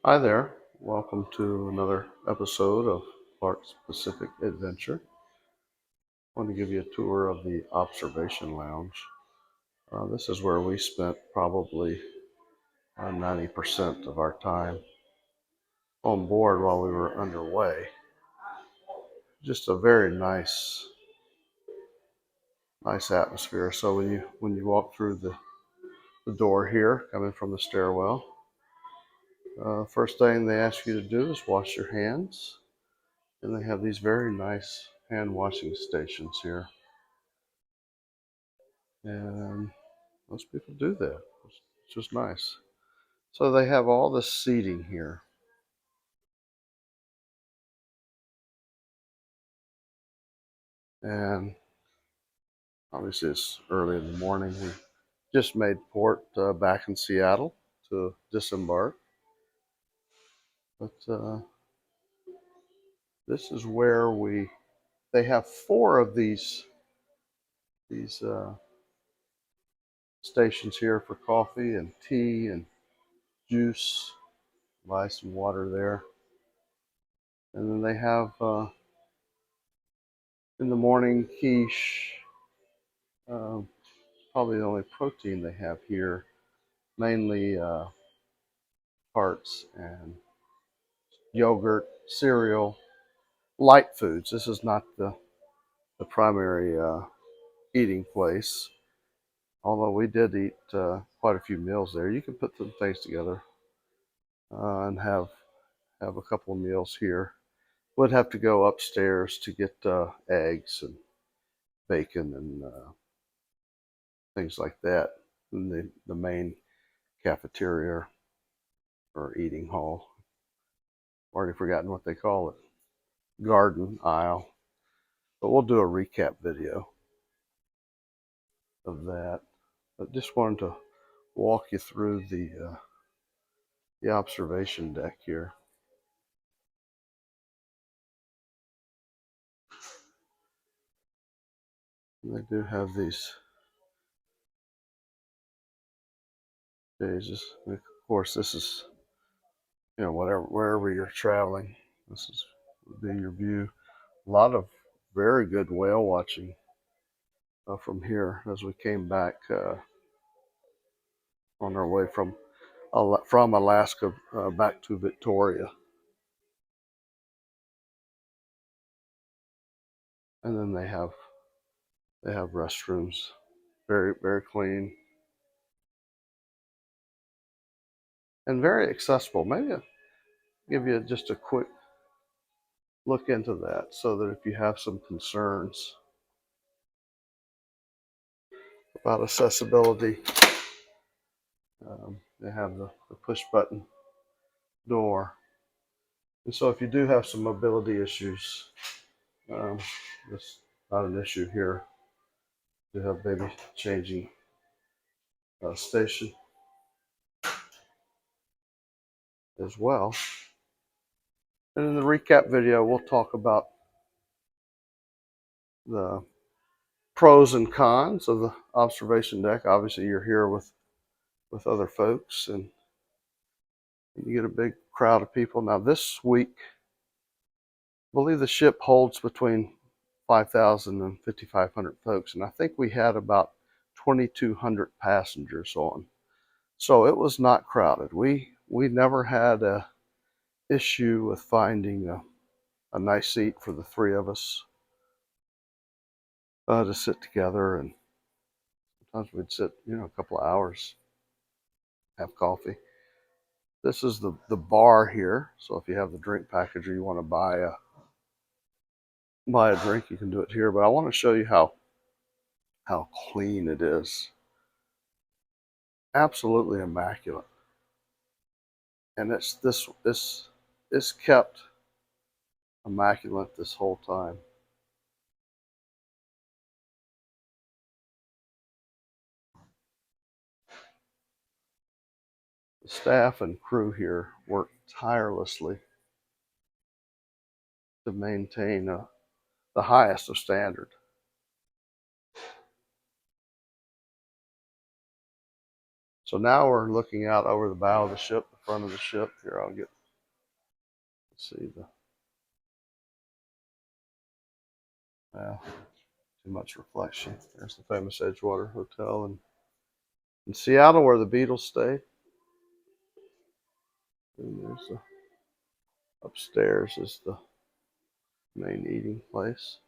Hi there. Welcome to another episode of Clark's Pacific Adventure. I want to give you a tour of the observation lounge. This is where we spent probably 90% of our time on board while we were underway. Just a very nice atmosphere. So when you walk through the door here, coming from the stairwell, first thing they ask you to do is wash your hands. And they have these very nice hand washing stations here. And most people do that. It's just nice. So they have all this seating here. And obviously it's early in the morning. We just made port back in Seattle to disembark. But this is where they have four of these stations here for coffee and tea and juice. Buy some water there. And then they have in the morning quiche. Um, Probably the only protein they have here, mainly tarts and yogurt, cereal, light foods. This is not the primary eating place, although we did eat quite a few meals there. You can put some things together and have a couple of meals here. Would have to go upstairs to get eggs and bacon and things like that in the main cafeteria or eating hall. Already forgotten what they call it. Garden aisle. But we'll do a recap video of that. But just wanted to walk you through the observation deck here. And they do have these pages. Of course, this is wherever you're traveling. This is would be your view. A lot of very good whale watching from here as we came back on our way from Alaska back to Victoria. And then they have restrooms, very clean and very accessible. Maybe I'll give you just a quick look into that so that if you have some concerns about accessibility, they have the push button door. And so if you do have some mobility issues, it's not an issue here. You have baby changing station as well. And in the recap video, we'll talk about the pros and cons of the observation deck. Obviously, you're here with other folks, and you get a big crowd of people. Now, this week, I believe the ship holds between 5,000 and 5,500 folks, and I think we had about 2,200 passengers on. So it was not crowded. We never had a issue with finding a nice seat for the three of us to sit together, and sometimes we'd sit, a couple of hours, have coffee. This is the bar here. So if you have the drink package or you want to buy a drink, you can do it here. But I want to show you how clean it is. Absolutely immaculate. And it's kept immaculate this whole time. The staff and crew here work tirelessly to maintain the highest of standard. So now we're looking out over the bow of the ship, the front of the ship. Here, I'll get See the, well, too much reflection. There's the famous Edgewater Hotel in Seattle where the Beatles stayed. And there's the upstairs is the main eating place.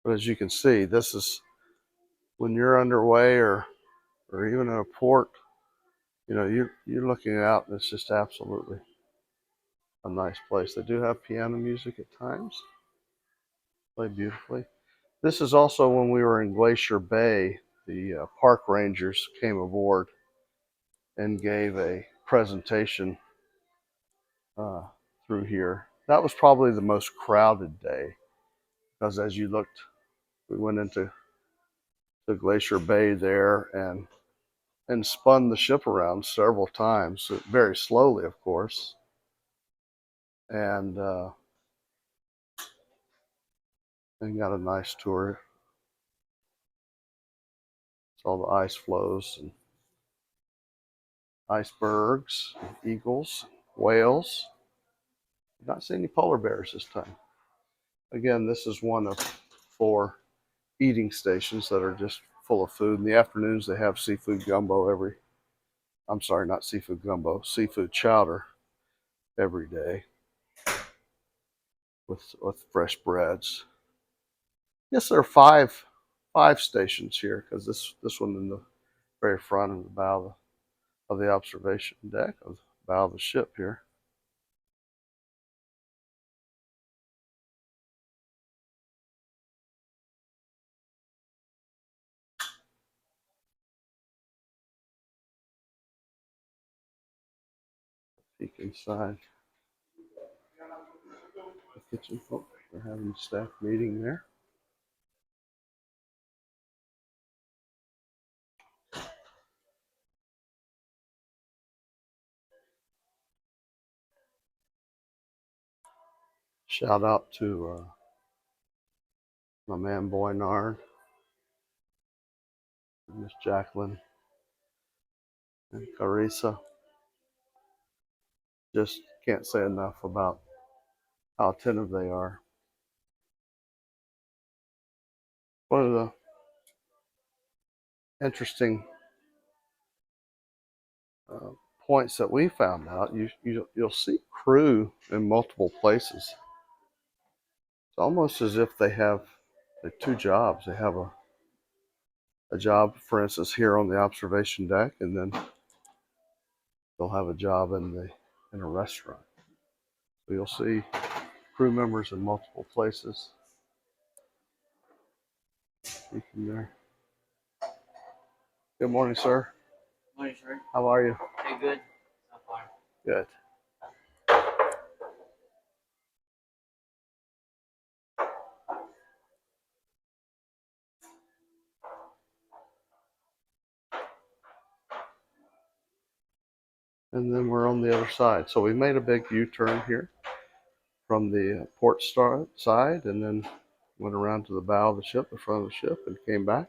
But as you can see, this is when you're underway or even in a port, you know, you're looking out and it's just absolutely a nice place. They do have piano music at times, play beautifully. This is also when we were in Glacier Bay, the park rangers came aboard and gave a presentation uh, through here. That was probably the most crowded day because as you looked, we went into the Glacier Bay there and spun the ship around several times, very slowly, of course. And got a nice tour. It's all the ice flows and icebergs, and eagles, whales. Did not see any polar bears this time. Again, this is one of 4 eating stations that are just full of food. In the afternoons, they have seafood gumbo I'm sorry, not seafood gumbo, seafood chowder every day with fresh breads. Yes, there are five stations here because this one in the very front and the bow of the observation deck, of the bow of the ship here. Peek inside the kitchen. Oh, they're having a staff meeting there. Shout out to my man Boynard, Miss Jacqueline, and Carissa. Just can't say enough about how attentive they are. One of the interesting uh, points that we found out, you'll see crew in multiple places. It's almost as if they have 2 jobs. They have a job, for instance, here on the observation deck, and then they'll have a job in a restaurant. So you'll see crew members in multiple places. You can there. Good morning, sir. Morning, sir. How are you? Hey, good. So far. Good. And then we're on the other side. So we made a big U-turn here from the port side and then went around to the bow of the ship, the front of the ship, and came back.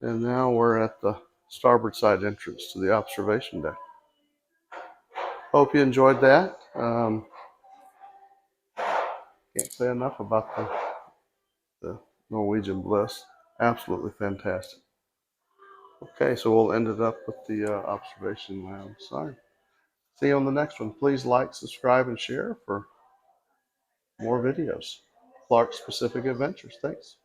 And now we're at the starboard side entrance to the observation deck. Hope you enjoyed that. Can't say enough about the Norwegian Bliss. Absolutely fantastic. Okay, so we'll end it up with the observation lounge sign. See you on the next one. Please like, subscribe, and share for more videos. Clark's Pacific Adventures. Thanks.